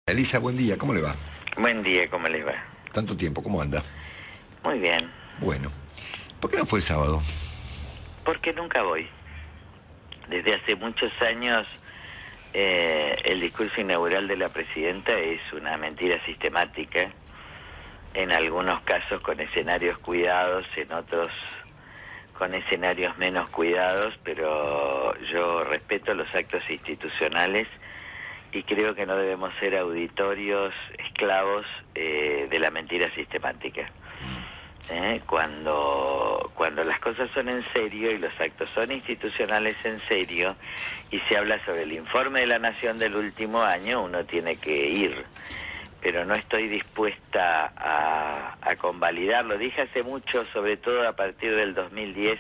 Elisa, buen día, ¿cómo le va? Buen día, ¿cómo les va? Tanto tiempo, ¿cómo anda? Muy bien, Bueno, ¿por qué no fue el sábado? porque nunca voy. Desde hace muchos años el discurso inaugural de la presidenta es una mentira sistemática, en algunos casos con escenarios cuidados, en otros con escenarios menos cuidados, pero yo respeto los actos institucionales y creo que no debemos ser auditorios esclavos de la mentira sistemática. Cuando las cosas son en serio y los actos son institucionales en serio y se habla sobre el informe de la Nación del último año, uno tiene que ir, pero no estoy dispuesta a convalidarlo. Dije hace mucho, sobre todo a partir del 2010,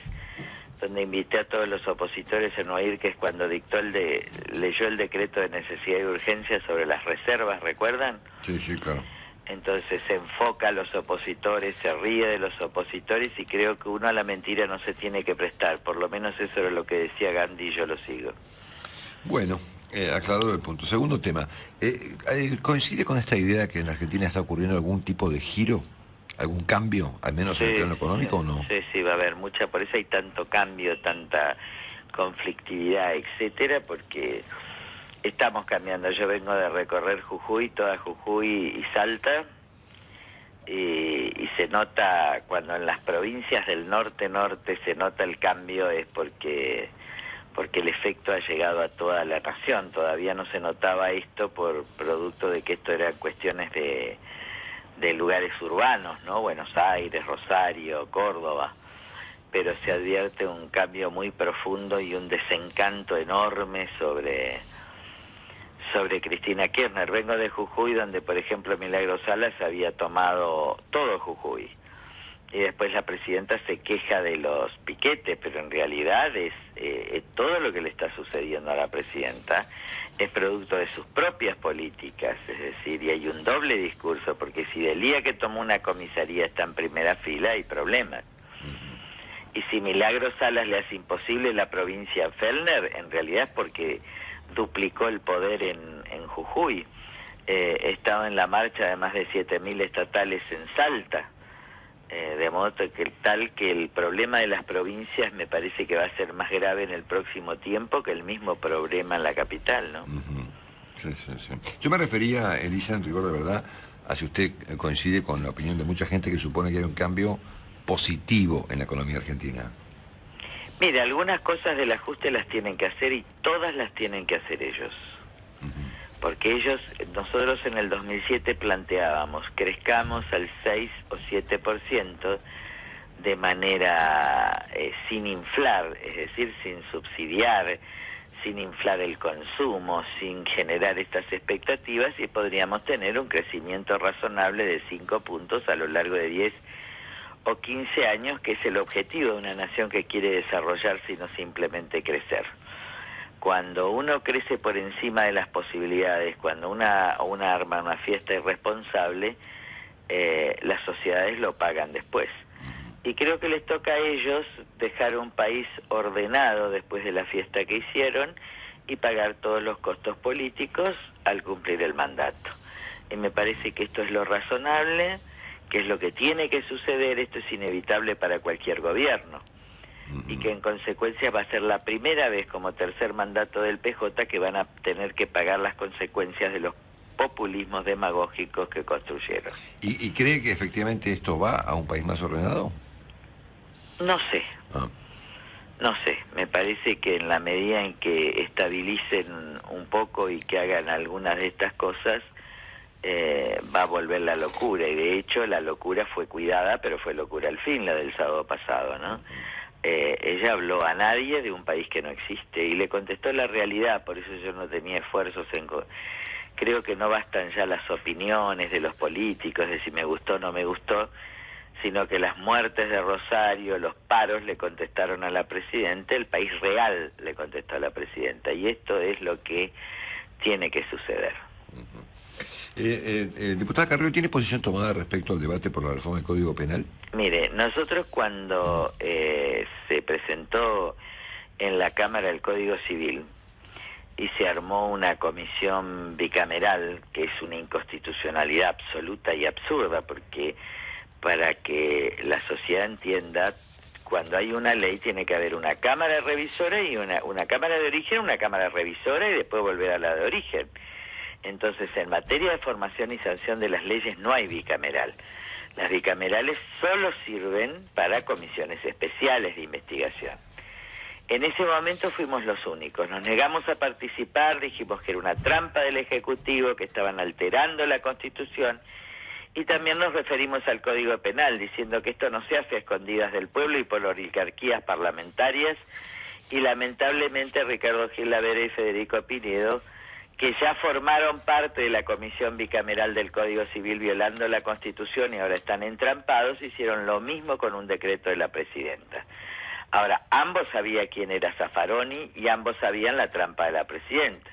donde invité a todos los opositores a no ir, que es cuando leyó el decreto de necesidad y urgencia sobre las reservas, ¿recuerdan? Sí, sí, claro. Entonces se enfoca a los opositores, se ríe de los opositores y creo que uno a la mentira no se tiene que prestar. Por lo menos eso era lo que decía Gandhi y yo lo sigo. Bueno, aclarado el punto. Segundo tema, ¿coincide con esta idea que en la Argentina está ocurriendo algún tipo de giro, algún cambio, al menos en el Sí, plano económico o no? sí, va a haber mucha, por eso hay tanto cambio, tanta conflictividad, etcétera, porque estamos cambiando. Yo vengo de recorrer Jujuy, toda Jujuy y Salta, y se nota, cuando en las provincias del norte se nota el cambio, es porque el efecto ha llegado a toda la nación. Todavía no se notaba esto por producto de que esto eran cuestiones de lugares urbanos, ¿no? Buenos Aires, Rosario, Córdoba, pero se advierte un cambio muy profundo y un desencanto enorme sobre Cristina Kirchner. Vengo de Jujuy, donde por ejemplo Milagros Salas había tomado todo Jujuy, y después la presidenta se queja de los piquetes, pero en realidad es todo lo que le está sucediendo a la presidenta es producto de sus propias políticas, es decir, y hay un doble discurso, porque si del día que tomó una comisaría está en primera fila, hay problemas. Y si Milagros Salas le hace imposible la provincia a Fellner, en realidad es porque duplicó el poder en Jujuy. He estado en la marcha de más de 7.000 estatales en Salta, de modo que el problema de las provincias me parece que va a ser más grave en el próximo tiempo que el mismo problema en la capital, ¿no? Sí, sí, sí. Yo me refería, Elisa, en rigor de verdad, a si usted coincide con la opinión de mucha gente que supone que hay un cambio positivo en la economía argentina. Mire, algunas cosas del ajuste las tienen que hacer y todas las tienen que hacer ellos. Porque nosotros en el 2007 planteábamos, crezcamos al 6 o 7% de manera sin inflar, es decir, sin subsidiar, sin inflar el consumo, sin generar estas expectativas, y podríamos tener un crecimiento razonable de 5 puntos a lo largo de 10 o 15 años, que es el objetivo de una nación que quiere desarrollarse y no simplemente crecer. Cuando uno crece por encima de las posibilidades, cuando una arma una fiesta irresponsable, las sociedades lo pagan después. Y creo que les toca a ellos dejar un país ordenado después de la fiesta que hicieron y pagar todos los costos políticos al cumplir el mandato. Y me parece que esto es lo razonable, que es lo que tiene que suceder. Esto es inevitable para cualquier gobierno. Y que en consecuencia va a ser la primera vez como tercer mandato del PJ que van a tener que pagar las consecuencias de los populismos demagógicos que construyeron. ¿Y cree que efectivamente esto va a un país más ordenado? No sé, no sé, me parece que en la medida en que estabilicen un poco y que hagan algunas de estas cosas, va a volver la locura, y de hecho la locura fue cuidada, pero fue locura al fin, la del sábado pasado, ¿no? Ella habló a nadie de un país que no existe y le contestó la realidad, por eso yo no tenía esfuerzos creo que no bastan ya las opiniones de los políticos, de si me gustó o no me gustó, sino que las muertes de Rosario, los paros le contestaron a la presidenta, el país real le contestó a la presidenta, y esto es lo que tiene que suceder. Diputada Carrió, ¿tiene posición tomada respecto al debate por la reforma del Código Penal? Mire, nosotros cuando se presentó en la Cámara el Código Civil, y se armó una comisión bicameral, que es una inconstitucionalidad absoluta y absurda, porque para que la sociedad entienda, cuando hay una ley tiene que haber una cámara revisora y una cámara de origen, una cámara revisora y después volver a la de origen. Entonces, en materia de formación y sanción de las leyes no hay bicameral. Las bicamerales solo sirven para comisiones especiales de investigación. En ese momento fuimos los únicos, nos negamos a participar, dijimos que era una trampa del Ejecutivo, que estaban alterando la Constitución, y también nos referimos al Código Penal, diciendo que esto no se hace a escondidas del pueblo y por oligarquías parlamentarias, y lamentablemente Ricardo Gil Lavera y Federico Pinedo, que ya formaron parte de la Comisión Bicameral del Código Civil violando la Constitución y ahora están entrampados, hicieron lo mismo con un decreto de la Presidenta. Ahora, ambos sabían quién era Zaffaroni y ambos sabían la trampa de la Presidenta.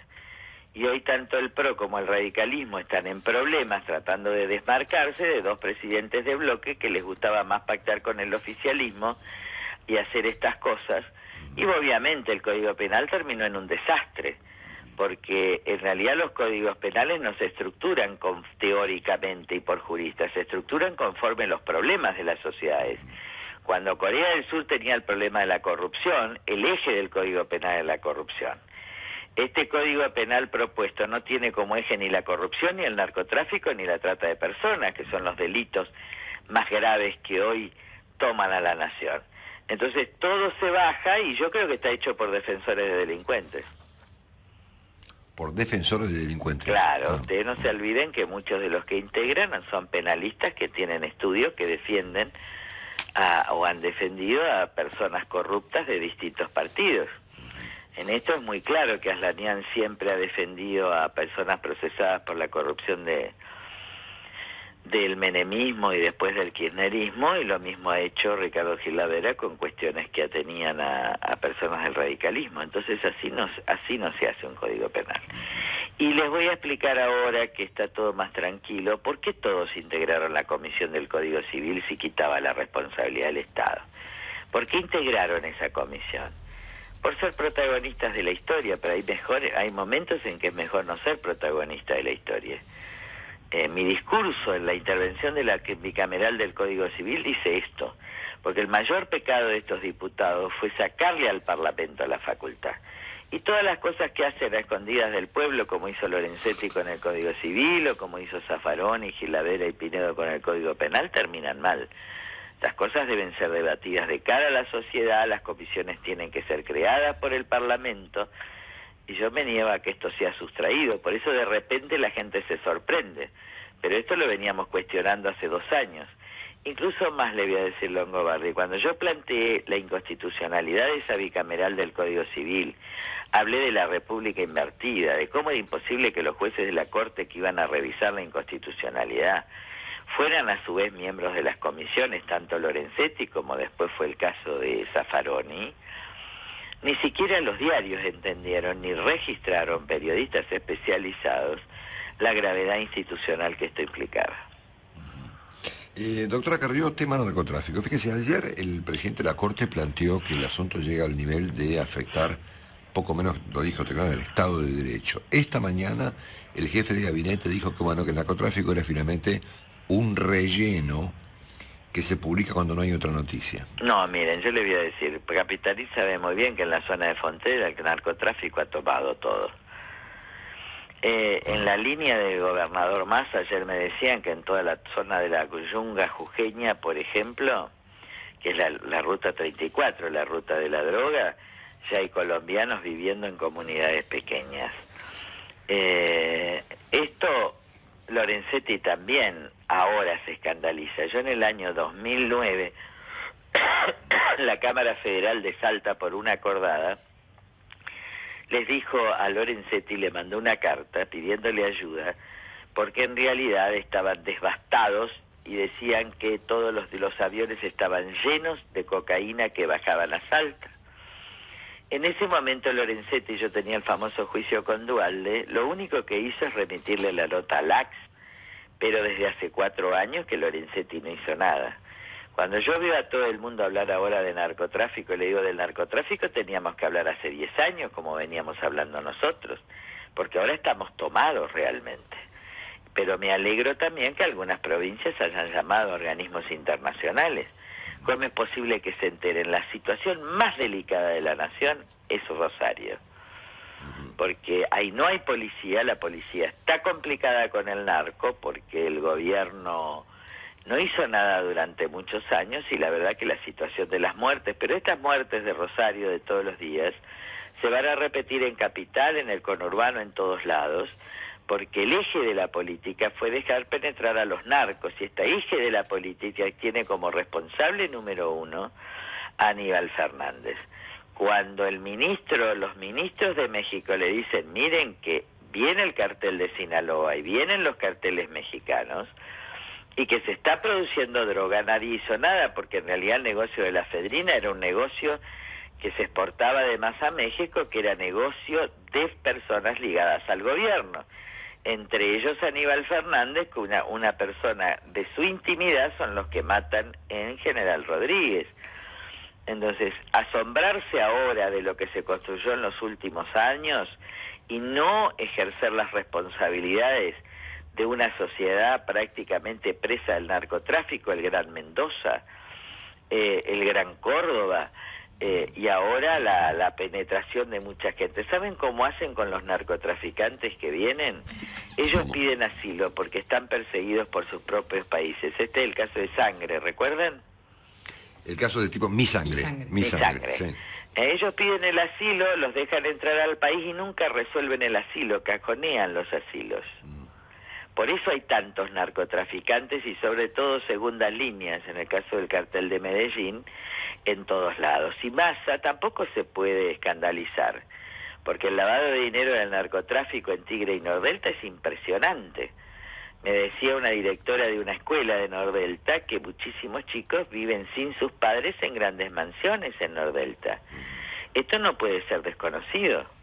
Y hoy tanto el PRO como el radicalismo están en problemas tratando de desmarcarse de dos presidentes de bloque que les gustaba más pactar con el oficialismo y hacer estas cosas. Y obviamente el Código Penal terminó en un desastre, porque en realidad los códigos penales no se estructuran teóricamente y por juristas, se estructuran conforme los problemas de las sociedades. Cuando Corea del Sur tenía el problema de la corrupción, el eje del Código Penal era la corrupción. Este Código Penal propuesto no tiene como eje ni la corrupción, ni el narcotráfico, ni la trata de personas, que son los delitos más graves que hoy toman a la nación. Entonces todo se baja y yo creo que está hecho por defensores de delincuentes. Por defensores de delincuentes. Claro, ustedes no se olviden que muchos de los que integran son penalistas que tienen estudios que defienden o han defendido a personas corruptas de distintos partidos. En esto es muy claro que Aslanian siempre ha defendido a personas procesadas por la corrupción del menemismo y después del kirchnerismo, y lo mismo ha hecho Ricardo Gil Lavera con cuestiones que atenían a personas del radicalismo. Entonces así no se hace un código penal. Y les voy a explicar ahora que está todo más tranquilo, ¿por qué todos integraron la comisión del Código Civil si quitaba la responsabilidad del Estado? ¿Por qué integraron esa comisión? Por ser protagonistas de la historia, pero hay momentos en que es mejor no ser protagonista de la historia. Mi discurso en la intervención de la bicameral del Código Civil dice esto, porque el mayor pecado de estos diputados fue sacarle al Parlamento la facultad. Y todas las cosas que hacen a escondidas del pueblo, como hizo Lorenzetti con el Código Civil, o como hizo Zaffaroni, Gil Lavera y Pinedo con el Código Penal, terminan mal. Las cosas deben ser debatidas de cara a la sociedad, las comisiones tienen que ser creadas por el Parlamento, y yo me niego a que esto sea sustraído, por eso de repente la gente se sorprende. Pero esto lo veníamos cuestionando hace 2 años. Incluso más le voy a decir Longobardi, cuando yo planteé la inconstitucionalidad de esa bicameral del Código Civil, hablé de la República invertida, de cómo era imposible que los jueces de la Corte que iban a revisar la inconstitucionalidad fueran a su vez miembros de las comisiones, tanto Lorenzetti como después fue el caso de Zaffaroni. Ni siquiera los diarios entendieron ni registraron periodistas especializados la gravedad institucional que esto implicaba. Doctora Carrió, tema narcotráfico. Fíjese, ayer el presidente de la Corte planteó que el asunto llega al nivel de afectar, poco menos, lo dijo Teclán, el Estado de Derecho. Esta mañana el jefe de gabinete dijo que, bueno, que el narcotráfico era finalmente un relleno que se publica cuando no hay otra noticia. No, miren, yo le voy a decir, Capitalí sabe muy bien que en la zona de frontera el narcotráfico ha tomado todo. En la línea del gobernador Massa, ayer me decían que en toda la zona de la Yunga jujeña, por ejemplo, que es la ruta 34, la ruta de la droga, ya hay colombianos viviendo en comunidades pequeñas. Esto Lorenzetti también ahora se escandaliza. Yo en el año 2009, la Cámara Federal de Salta, por una acordada, les dijo a Lorenzetti, le mandó una carta pidiéndole ayuda, porque en realidad estaban devastados y decían que todos los aviones estaban llenos de cocaína que bajaban a Salta. En ese momento Lorenzetti, yo tenía el famoso juicio con Duhalde, lo único que hizo es remitirle la nota al ACS, pero desde hace 4 años que Lorenzetti no hizo nada. Cuando yo veo a todo el mundo hablar ahora de narcotráfico, le digo del narcotráfico, teníamos que hablar hace 10 años, como veníamos hablando nosotros, porque ahora estamos tomados realmente. Pero me alegro también que algunas provincias hayan llamado a organismos internacionales. ¿Cómo es posible que se enteren? La situación más delicada de la nación es Rosario. Porque ahí no hay policía, la policía está complicada con el narco, porque el gobierno no hizo nada durante muchos años, y la verdad que la situación de las muertes, pero estas muertes de Rosario de todos los días, se van a repetir en Capital, en el conurbano, en todos lados, porque el eje de la política fue dejar penetrar a los narcos, y este eje de la política tiene como responsable número uno a Aníbal Fernández. Cuando los ministros de México le dicen, miren que viene el cartel de Sinaloa y vienen los carteles mexicanos, y que se está produciendo droga, nadie hizo nada, porque en realidad el negocio de la efedrina era un negocio que se exportaba además a México, que era negocio de personas ligadas al gobierno. Entre ellos Aníbal Fernández, que una persona de su intimidad son los que matan en General Rodríguez. Entonces, asombrarse ahora de lo que se construyó en los últimos años y no ejercer las responsabilidades de una sociedad prácticamente presa del narcotráfico, el Gran Mendoza, el Gran Córdoba, y ahora la penetración de mucha gente. ¿Saben cómo hacen con los narcotraficantes que vienen? Ellos piden asilo porque están perseguidos por sus propios países. Este es el caso de Sangre, ¿recuerdan? El caso de tipo Mi Sangre. Mi Sangre. Sí. Ellos piden el asilo, los dejan entrar al país y nunca resuelven el asilo, cajonean los asilos. Por eso hay tantos narcotraficantes y sobre todo segundas líneas, en el caso del cartel de Medellín, en todos lados. Y Massa tampoco se puede escandalizar, porque el lavado de dinero del narcotráfico en Tigre y Nordelta es impresionante. Me decía una directora de una escuela de Nordelta que muchísimos chicos viven sin sus padres en grandes mansiones en Nordelta. Esto no puede ser desconocido.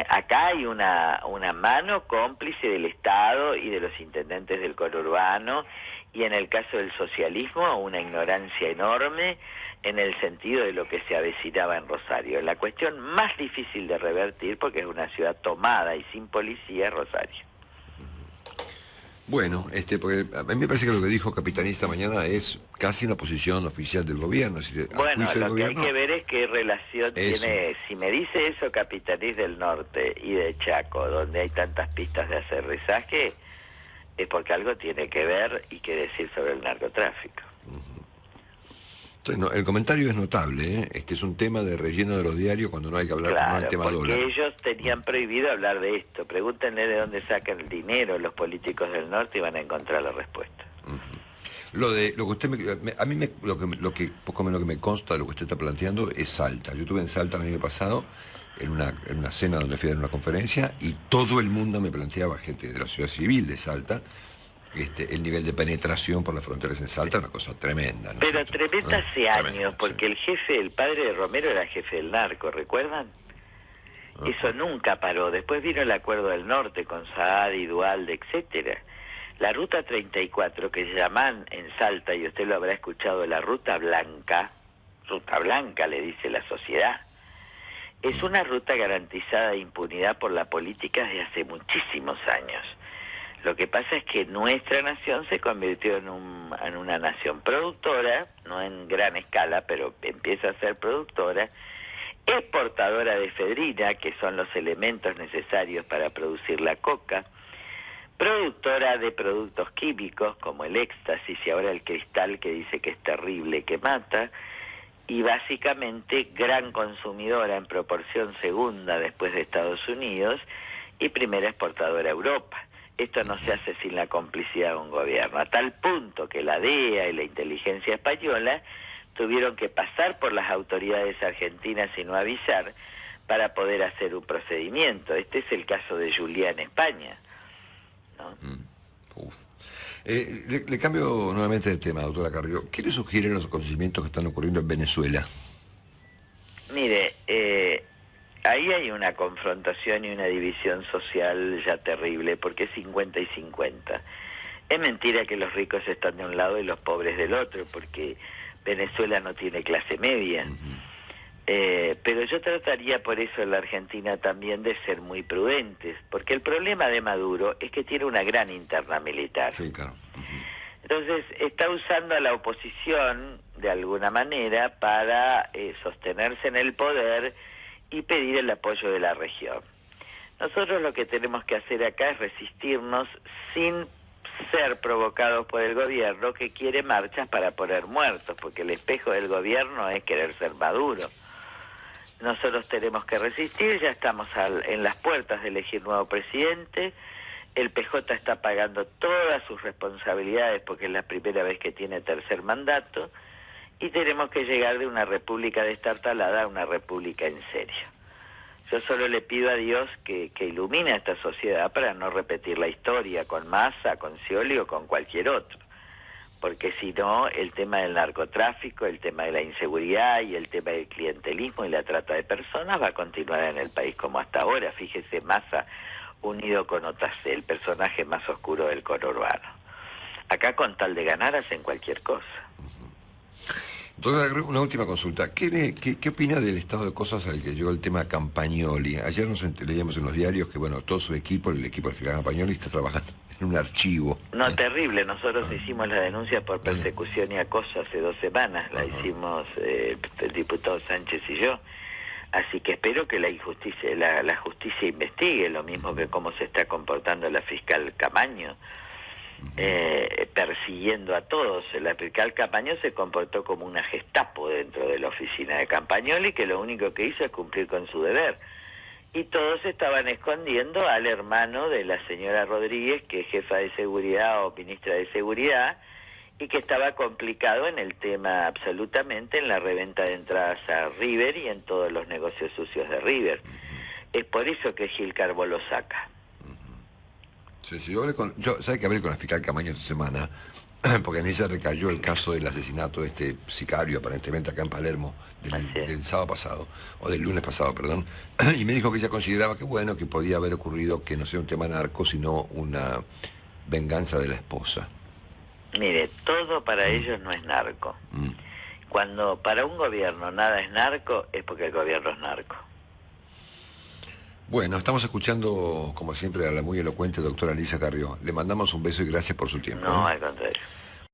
Acá hay una mano cómplice del Estado y de los intendentes del conurbano, y en el caso del socialismo una ignorancia enorme en el sentido de lo que se avecinaba en Rosario. La cuestión más difícil de revertir, porque es una ciudad tomada y sin policía, es Rosario. Bueno, porque a mí me parece que lo que dijo Capitanista esta mañana es casi una posición oficial del gobierno. Bueno, lo que hay que ver es qué relación tiene. Si me dice eso Capitanís del Norte y de Chaco, donde hay tantas pistas de aterrizaje, es porque algo tiene que ver y que decir sobre el narcotráfico. Entonces, no, el comentario es notable, es un tema de relleno de los diarios cuando no hay que hablar con el tema porque dólar. Ellos tenían prohibido hablar de esto. Pregúntenle de dónde sacan el dinero los políticos del norte y van a encontrar la respuesta. Lo que usted lo que poco menos que me consta de lo que usted está planteando es Salta. Yo estuve en Salta el año pasado en una cena donde fui a dar una conferencia y todo el mundo me planteaba, gente de la ciudad civil de Salta, el nivel de penetración por las fronteras en Salta, una cosa tremenda, ¿no? Pero tremenda hace años, tremenda, porque sí. el padre de Romero era jefe del narco, ¿recuerdan? Eso nunca paró. Después vino el Acuerdo del Norte con Saad y Duhalde, etcétera. La Ruta 34, que se llaman en Salta, y usted lo habrá escuchado, la Ruta Blanca le dice la sociedad, es una ruta garantizada de impunidad por la política desde hace muchísimos años. Lo que pasa es que nuestra nación se convirtió en una nación productora, no en gran escala, pero empieza a ser productora, exportadora de efedrina, que son los elementos necesarios para producir la coca, productora de productos químicos como el éxtasis y ahora el cristal, que dice que es terrible, que mata, y básicamente gran consumidora en proporción segunda después de Estados Unidos y primera exportadora a Europa. Esto no se hace sin la complicidad de un gobierno, a tal punto que la DEA y la inteligencia española tuvieron que pasar por las autoridades argentinas y no avisar para poder hacer un procedimiento. Este es el caso de Julián en España, ¿no? Le cambio nuevamente de tema, doctora Carrió. ¿Qué le sugieren los acontecimientos que están ocurriendo en Venezuela? Mire, ahí hay una confrontación y una división social ya terrible, porque es 50 y 50. Es mentira que los ricos están de un lado y los pobres del otro, porque Venezuela no tiene clase media. Pero yo trataría por eso en la Argentina también de ser muy prudentes, porque el problema de Maduro es que tiene una gran interna militar. Sí, claro. Entonces está usando a la oposición de alguna manera para sostenerse en el poder y pedir el apoyo de la región. Nosotros lo que tenemos que hacer acá es resistirnos sin ser provocados por el gobierno, que quiere marchas para poner muertos, porque el espejo del gobierno es querer ser Maduro. Nosotros tenemos que resistir, ya estamos en las puertas de elegir nuevo presidente. El PJ está pagando todas sus responsabilidades porque es la primera vez que tiene tercer mandato, y tenemos que llegar de una república destartalada a una república en serio. Yo solo le pido a Dios que ilumine a esta sociedad para no repetir la historia con Massa, con Scioli o con cualquier otro. Porque si no, el tema del narcotráfico, el tema de la inseguridad y el tema del clientelismo y la trata de personas va a continuar en el país como hasta ahora. Fíjese, Massa unido con otras, el personaje más oscuro del conurbano. Acá con tal de ganar hacen cualquier cosa. Entonces, una última consulta. ¿Qué opina del estado de cosas al que llegó el tema Campagnoli? Ayer leíamos en los diarios que, bueno, todo su equipo, el equipo del fiscal Campagnoli, está trabajando en un archivo. No, terrible. Nosotros hicimos la denuncia por persecución y acoso hace 2 semanas. La hicimos el diputado Sánchez y yo. Así que espero que la justicia investigue, lo mismo que cómo se está comportando la fiscal Camaño. Persiguiendo a todos. La fiscal Campaño se comportó como una Gestapo dentro de la oficina de Campagnoli, que lo único que hizo es cumplir con su deber. Y todos estaban escondiendo al hermano de la señora Rodríguez, que es jefa de seguridad o ministra de seguridad, y que estaba complicado en el tema absolutamente en la reventa de entradas a River y en todos los negocios sucios de River. Es por eso que Gil Carbó lo saca. Sí, ¿sabe que hablé con la fiscal Camaño esta semana? Porque en ella recayó el caso del asesinato de este sicario, aparentemente acá en Palermo, del sábado pasado, o del lunes pasado, perdón, y me dijo que ella consideraba que, bueno, que podía haber ocurrido que no sea un tema narco, sino una venganza de la esposa. Mire, todo para ellos no es narco. Cuando para un gobierno nada es narco, es porque el gobierno es narco. Bueno, estamos escuchando, como siempre, a la muy elocuente doctora Elisa Carrió. Le mandamos un beso y gracias por su tiempo. No, al contrario.